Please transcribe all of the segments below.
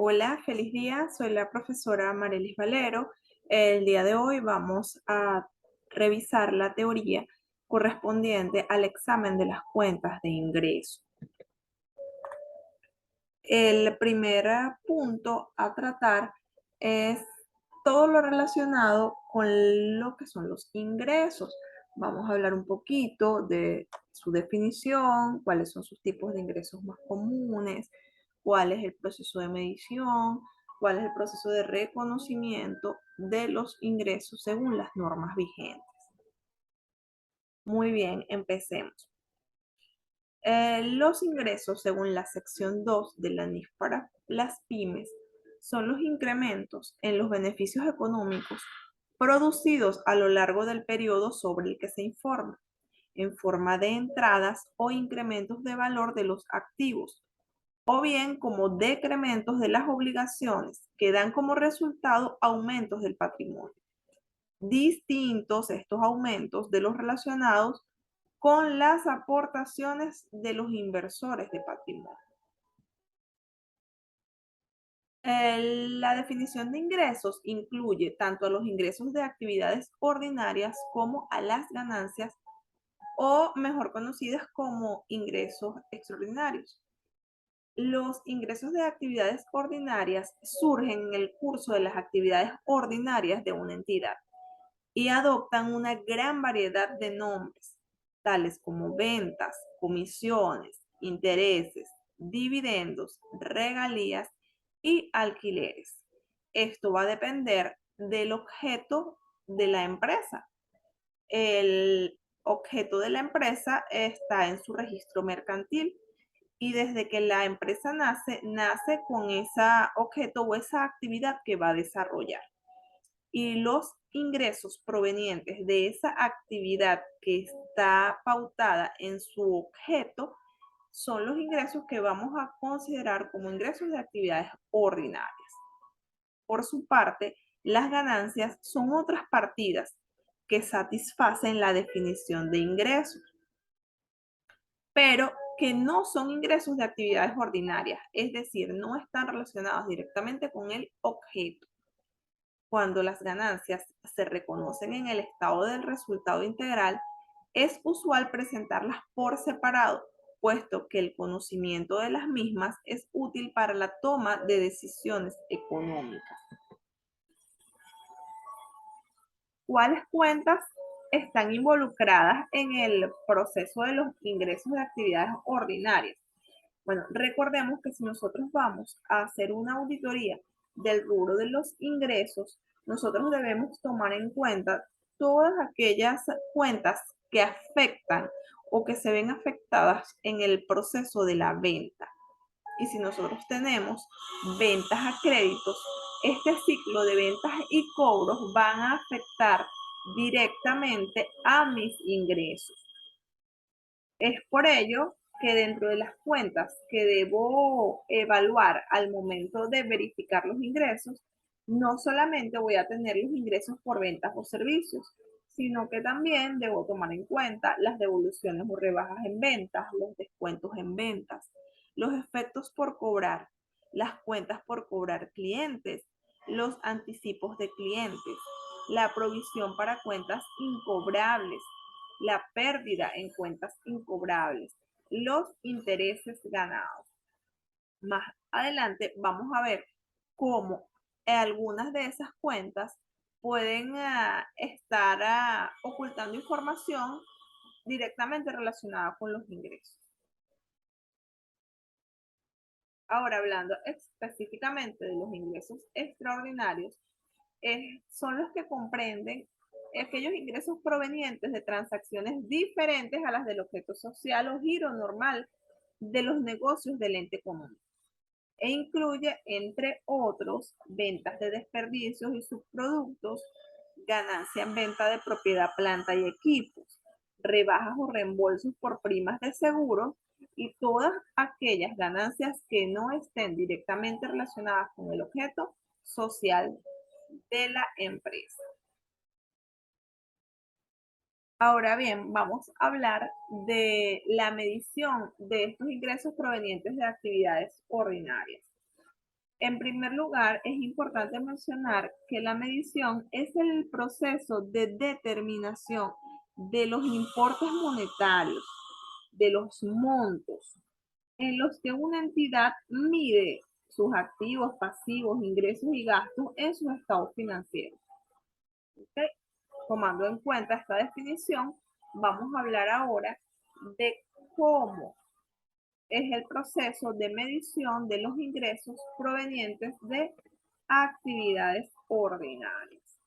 Hola, feliz día. Soy la profesora Marelis Valero. El día de hoy vamos a revisar la teoría correspondiente al examen de las cuentas de ingreso. El primer punto a tratar es todo lo relacionado con lo que son los ingresos. Vamos a hablar un poquito de su definición, cuáles son sus tipos de ingresos más comunes, cuál es el proceso de medición, cuál es el proceso de reconocimiento de los ingresos según las normas vigentes. Muy bien, empecemos. Los ingresos, según la sección 2 de la NIF para las pymes, son los incrementos en los beneficios económicos producidos a lo largo del periodo sobre el que se informa, en forma de entradas o incrementos de valor de los activos, o bien como decrementos de las obligaciones que dan como resultado aumentos del patrimonio. Distintos estos aumentos de los relacionados con las aportaciones de los inversores de patrimonio. La definición de ingresos incluye tanto a los ingresos de actividades ordinarias como a las ganancias o mejor conocidas como ingresos extraordinarios. Los ingresos de actividades ordinarias surgen en el curso de las actividades ordinarias de una entidad y adoptan una gran variedad de nombres, tales como ventas, comisiones, intereses, dividendos, regalías y alquileres. Esto va a depender del objeto de la empresa. El objeto de la empresa está en su registro mercantil y desde que la empresa nace con ese objeto o esa actividad que va a desarrollar. Y los ingresos provenientes de esa actividad que está pautada en su objeto son los ingresos que vamos a considerar como ingresos de actividades ordinarias. Por su parte, las ganancias son otras partidas que satisfacen la definición de ingresos, pero que no son ingresos de actividades ordinarias, es decir, no están relacionados directamente con el objeto. Cuando las ganancias se reconocen en el estado del resultado integral, es usual presentarlas por separado, puesto que el conocimiento de las mismas es útil para la toma de decisiones económicas. ¿Cuáles cuentas están involucradas en el proceso de los ingresos de actividades ordinarias? Bueno, recordemos que si nosotros vamos a hacer una auditoría del rubro de los ingresos, nosotros debemos tomar en cuenta todas aquellas cuentas que afectan o que se ven afectadas en el proceso de la venta. Y si nosotros tenemos ventas a créditos, este ciclo de ventas y cobros van a afectar directamente a mis ingresos. Es por ello que dentro de las cuentas que debo evaluar al momento de verificar los ingresos, no solamente voy a tener los ingresos por ventas o servicios, sino que también debo tomar en cuenta las devoluciones o rebajas en ventas, los descuentos en ventas, los efectos por cobrar, las cuentas por cobrar clientes, los anticipos de clientes, la provisión para cuentas incobrables, la pérdida en cuentas incobrables, los intereses ganados. Más adelante vamos a ver cómo algunas de esas cuentas pueden estar ocultando información directamente relacionada con los ingresos. Ahora, hablando específicamente de los ingresos extraordinarios, son los que comprenden aquellos ingresos provenientes de transacciones diferentes a las del objeto social o giro normal de los negocios del ente económico e incluye, entre otros, ventas de desperdicios y subproductos, ganancia en venta de propiedad, planta y equipos, rebajas o reembolsos por primas de seguro y todas aquellas ganancias que no estén directamente relacionadas con el objeto social de la empresa. Ahora bien, vamos a hablar de la medición de estos ingresos provenientes de actividades ordinarias. En primer lugar, es importante mencionar que la medición es el proceso de determinación de los importes monetarios, de los montos, en los que una entidad mide sus activos, pasivos, ingresos y gastos en sus estados financieros. ¿Okay? Tomando en cuenta esta definición, vamos a hablar ahora de cómo es el proceso de medición de los ingresos provenientes de actividades ordinarias.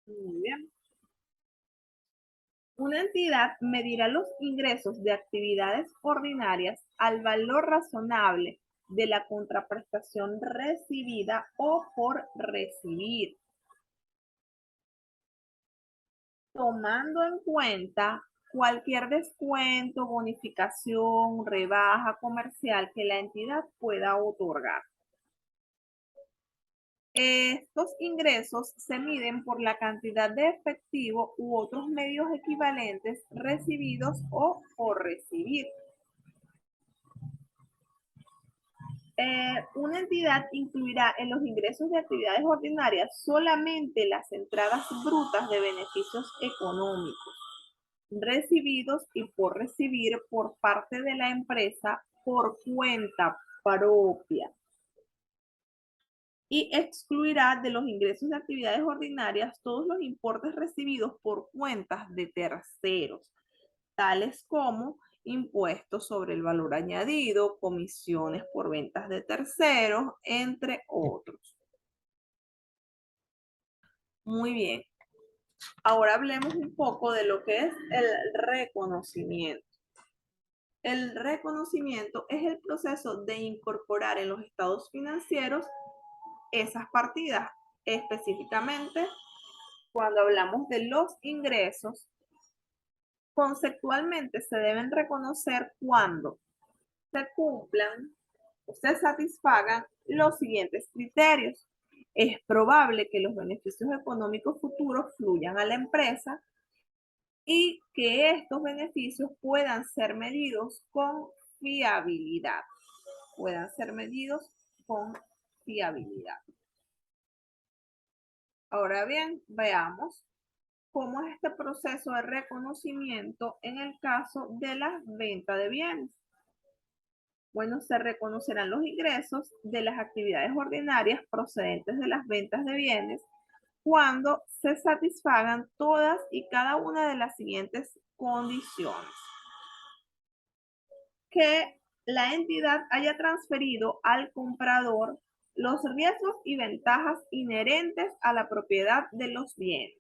Muy bien. Una entidad medirá los ingresos de actividades ordinarias al valor razonable de la contraprestación recibida o por recibir, tomando en cuenta cualquier descuento, bonificación, rebaja comercial que la entidad pueda otorgar. Estos ingresos se miden por la cantidad de efectivo u otros medios equivalentes recibidos o por recibir. Una entidad incluirá en los ingresos de actividades ordinarias solamente las entradas brutas de beneficios económicos recibidos y por recibir por parte de la empresa por cuenta propia, y excluirá de los ingresos de actividades ordinarias todos los importes recibidos por cuentas de terceros, tales como impuestos sobre el valor añadido, comisiones por ventas de terceros, entre otros. Muy bien. Ahora hablemos un poco de lo que es el reconocimiento. El reconocimiento es el proceso de incorporar en los estados financieros esas partidas, específicamente cuando hablamos de los ingresos. Conceptualmente se deben reconocer cuando se cumplan o se satisfagan los siguientes criterios. Es probable que los beneficios económicos futuros fluyan a la empresa y que estos beneficios puedan ser medidos con fiabilidad. Puedan ser medidos con fiabilidad. Ahora bien, veamos cómo es este proceso de reconocimiento en el caso de la venta de bienes. Bueno, se reconocerán los ingresos de las actividades ordinarias procedentes de las ventas de bienes cuando se satisfagan todas y cada una de las siguientes condiciones. Que la entidad haya transferido al comprador los riesgos y ventajas inherentes a la propiedad de los bienes.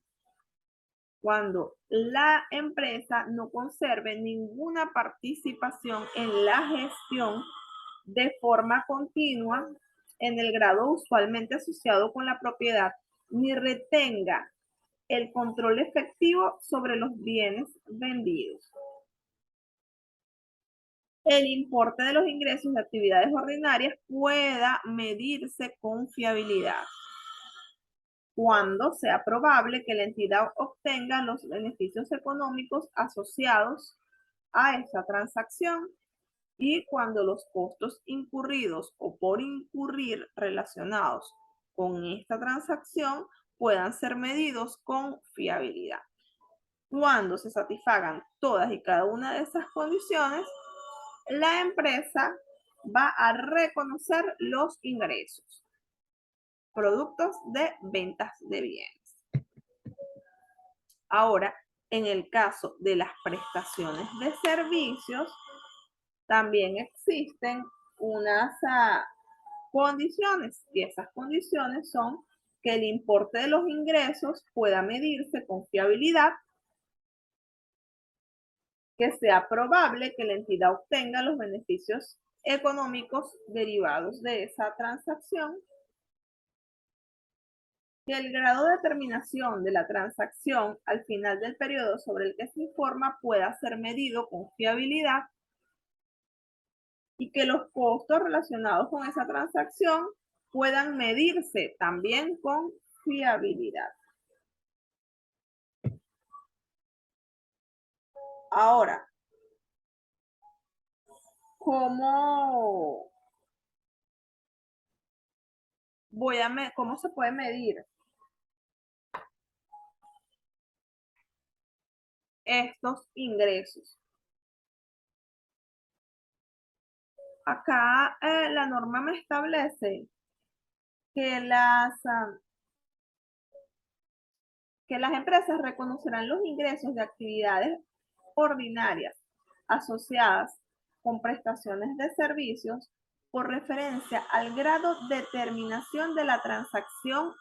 Cuando la empresa no conserve ninguna participación en la gestión de forma continua en el grado usualmente asociado con la propiedad, ni retenga el control efectivo sobre los bienes vendidos. El importe de los ingresos de actividades ordinarias pueda medirse con fiabilidad cuando sea probable que la entidad obtenga los beneficios económicos asociados a esa transacción y cuando los costos incurridos o por incurrir relacionados con esta transacción puedan ser medidos con fiabilidad. Cuando se satisfagan todas y cada una de esas condiciones, la empresa va a reconocer los ingresos, productos de ventas de bienes. Ahora, en el caso de las prestaciones de servicios, también existen unas condiciones, y esas condiciones son que el importe de los ingresos pueda medirse con fiabilidad, que sea probable que la entidad obtenga los beneficios económicos derivados de esa transacción, que el grado de terminación de la transacción al final del periodo sobre el que se informa pueda ser medido con fiabilidad y que los costos relacionados con esa transacción puedan medirse también con fiabilidad. Ahora, ¿cómo ¿Cómo se puede medir estos ingresos? Acá la norma me establece que que las empresas reconocerán los ingresos de actividades ordinarias asociadas con prestaciones de servicios por referencia al grado de terminación de la transacción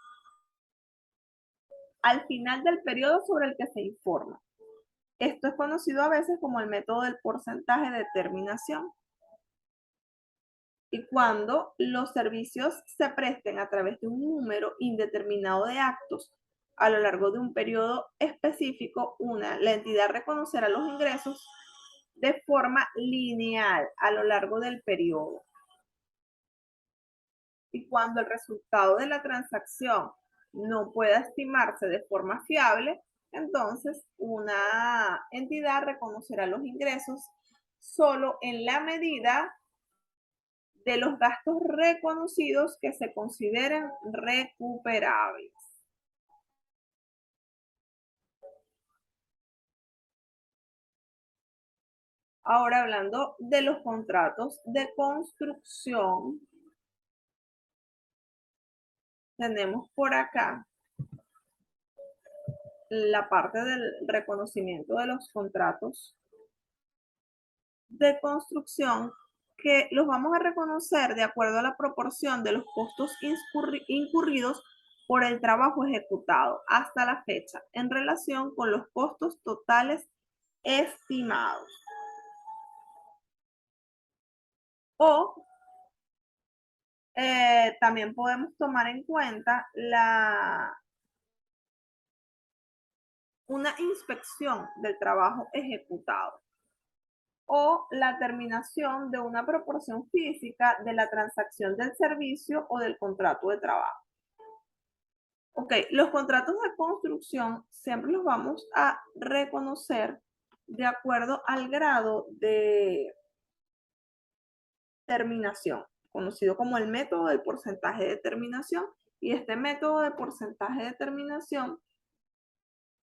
al final del periodo sobre el que se informa. Esto es conocido a veces como el método del porcentaje de terminación. Y cuando los servicios se presten a través de un número indeterminado de actos a lo largo de un periodo específico, la entidad reconocerá los ingresos de forma lineal a lo largo del periodo. Y cuando el resultado de la transacción no pueda estimarse de forma fiable, entonces una entidad reconocerá los ingresos solo en la medida de los gastos reconocidos que se consideren recuperables. Ahora hablando de los contratos de construcción, tenemos por acá la parte del reconocimiento de los contratos de construcción que los vamos a reconocer de acuerdo a la proporción de los costos incurridos por el trabajo ejecutado hasta la fecha en relación con los costos totales estimados. O también podemos tomar en cuenta una inspección del trabajo ejecutado o la terminación de una proporción física de la transacción del servicio o del contrato de trabajo. Ok, los contratos de construcción siempre los vamos a reconocer de acuerdo al grado de terminación, conocido como el método del porcentaje de terminación. Y este método de porcentaje de terminación,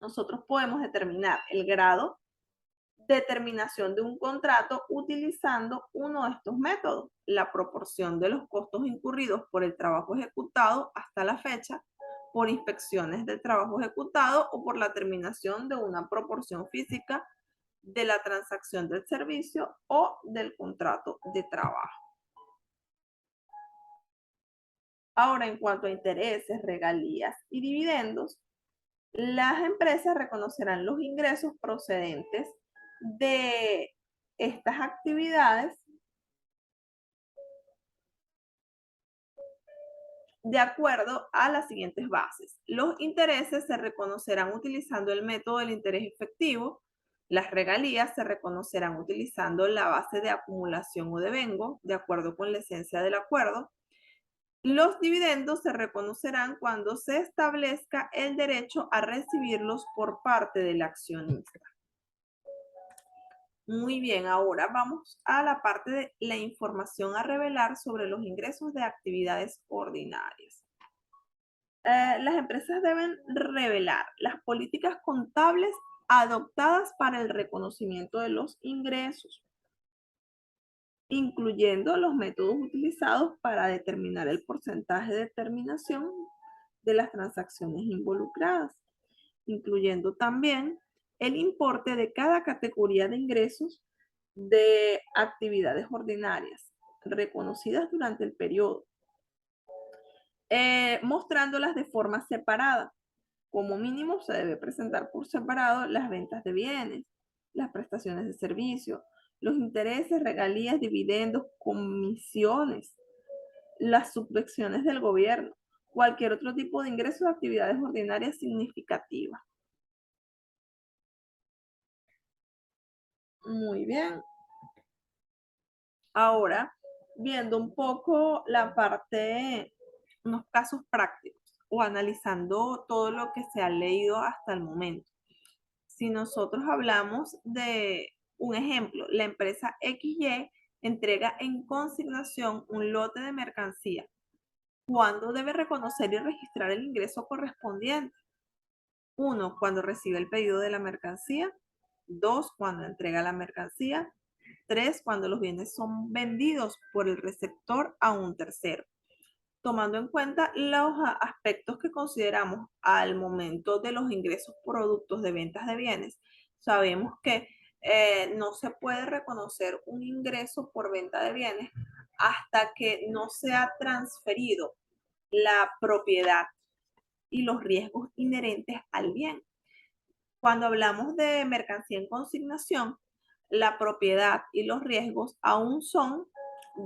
nosotros podemos determinar el grado de terminación de un contrato utilizando uno de estos métodos, la proporción de los costos incurridos por el trabajo ejecutado hasta la fecha, por inspecciones del trabajo ejecutado o por la terminación de una proporción física de la transacción del servicio o del contrato de trabajo. Ahora, en cuanto a intereses, regalías y dividendos, las empresas reconocerán los ingresos procedentes de estas actividades de acuerdo a las siguientes bases. Los intereses se reconocerán utilizando el método del interés efectivo. Las regalías se reconocerán utilizando la base de acumulación o devengo, de acuerdo con la esencia del acuerdo. Los dividendos se reconocerán cuando se establezca el derecho a recibirlos por parte del accionista. Muy bien, ahora vamos a la parte de la información a revelar sobre los ingresos de actividades ordinarias. Las empresas deben revelar las políticas contables adoptadas para el reconocimiento de los ingresos, incluyendo los métodos utilizados para determinar el porcentaje de terminación de las transacciones involucradas, incluyendo también el importe de cada categoría de ingresos de actividades ordinarias reconocidas durante el periodo, mostrándolas de forma separada. Como mínimo se debe presentar por separado las ventas de bienes, las prestaciones de servicio, los intereses, regalías, dividendos, comisiones, las subvenciones del gobierno, cualquier otro tipo de ingresos de actividades ordinarias significativas. Muy bien. Ahora, viendo un poco la parte, unos casos prácticos o analizando todo lo que se ha leído hasta el momento. Si nosotros hablamos de un ejemplo, la empresa XY entrega en consignación un lote de mercancía ¿Cuándo debe reconocer y registrar el ingreso correspondiente? 1, cuando recibe el pedido de la mercancía. 2, cuando entrega la mercancía. 3, cuando los bienes son vendidos por el receptor a un tercero. Tomando en cuenta los aspectos que consideramos al momento de los ingresos productos de ventas de bienes, sabemos que no se puede reconocer un ingreso por venta de bienes hasta que no se ha transferido la propiedad y los riesgos inherentes al bien. Cuando hablamos de mercancía en consignación, la propiedad y los riesgos aún son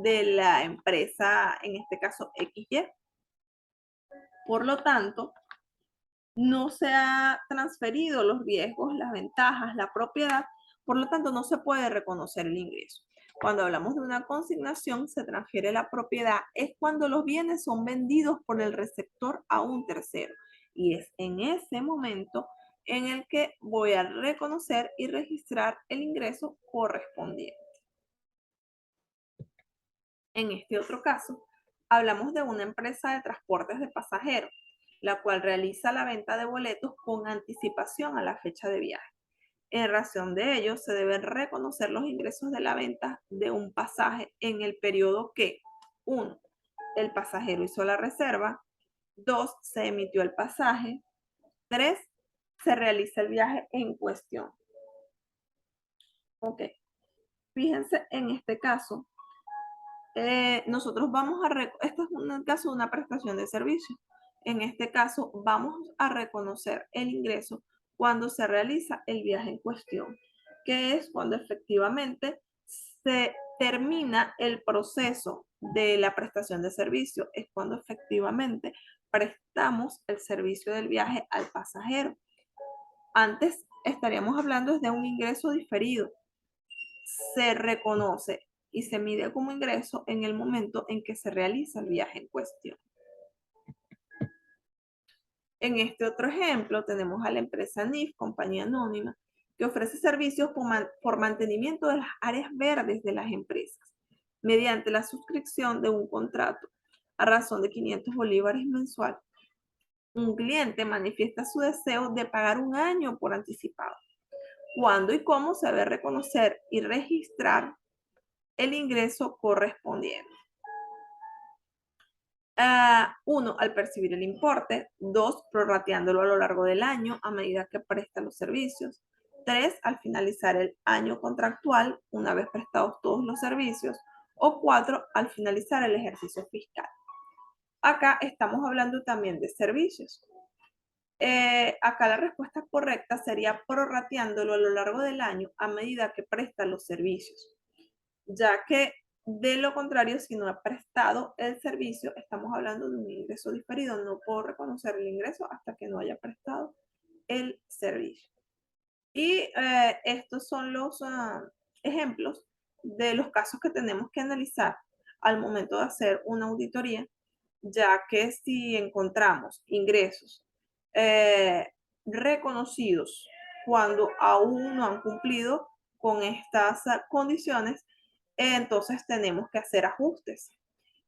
de la empresa, en este caso XY. Por lo tanto, no se ha transferido los riesgos, las ventajas, la propiedad, por lo tanto no se puede reconocer el ingreso. Cuando hablamos de una consignación, se transfiere la propiedad, es cuando los bienes son vendidos por el receptor a un tercero. Y es en ese momento en el que voy a reconocer y registrar el ingreso correspondiente. En este otro caso, hablamos de una empresa de transportes de pasajeros, la cual realiza la venta de boletos con anticipación a la fecha de viaje. En razón de ello, se deben reconocer los ingresos de la venta de un pasaje en el periodo que 1. El pasajero hizo la reserva. 2. Se emitió el pasaje. 3. Se realiza el viaje en cuestión. Ok. Fíjense en este caso. Nosotros vamos a, este es un caso de una prestación de servicio. En este caso, vamos a reconocer el ingreso cuando se realiza el viaje en cuestión, que es cuando efectivamente se termina el proceso de la prestación de servicio, es cuando efectivamente prestamos el servicio del viaje al pasajero. Antes estaríamos hablando de un ingreso diferido. Se reconoce y se mide como ingreso en el momento en que se realiza el viaje en cuestión. En este otro ejemplo tenemos a la empresa NIF, compañía anónima, que ofrece servicios por mantenimiento de las áreas verdes de las empresas, mediante la suscripción de un contrato a razón de 500 bolívares mensual. Un cliente manifiesta su deseo de pagar un año por anticipado. ¿Cuándo y cómo se debe reconocer y registrar el ingreso correspondiente? 1, al percibir el importe. 2, prorrateándolo a lo largo del año a medida que presta los servicios. 3, al finalizar el año contractual, una vez prestados todos los servicios. O 4, al finalizar el ejercicio fiscal. Acá estamos hablando también de servicios. Acá la respuesta correcta sería prorrateándolo a lo largo del año a medida que presta los servicios, ya que de lo contrario, si no ha prestado el servicio, estamos hablando de un ingreso diferido. No puedo reconocer el ingreso hasta que no haya prestado el servicio. Y estos son los ejemplos de los casos que tenemos que analizar al momento de hacer una auditoría, ya que si encontramos ingresos reconocidos cuando aún no han cumplido con estas condiciones, entonces tenemos que hacer ajustes.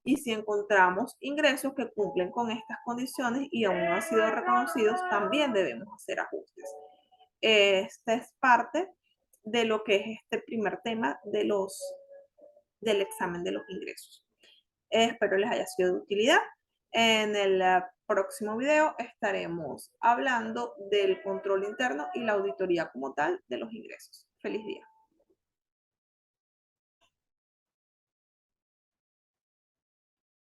Y si encontramos ingresos que cumplen con estas condiciones y aún no han sido reconocidos, también debemos hacer ajustes. Esta es parte de lo que es este primer tema del examen de los ingresos. Espero les haya sido de utilidad. En el próximo video estaremos hablando del control interno y la auditoría como tal de los ingresos. Feliz día.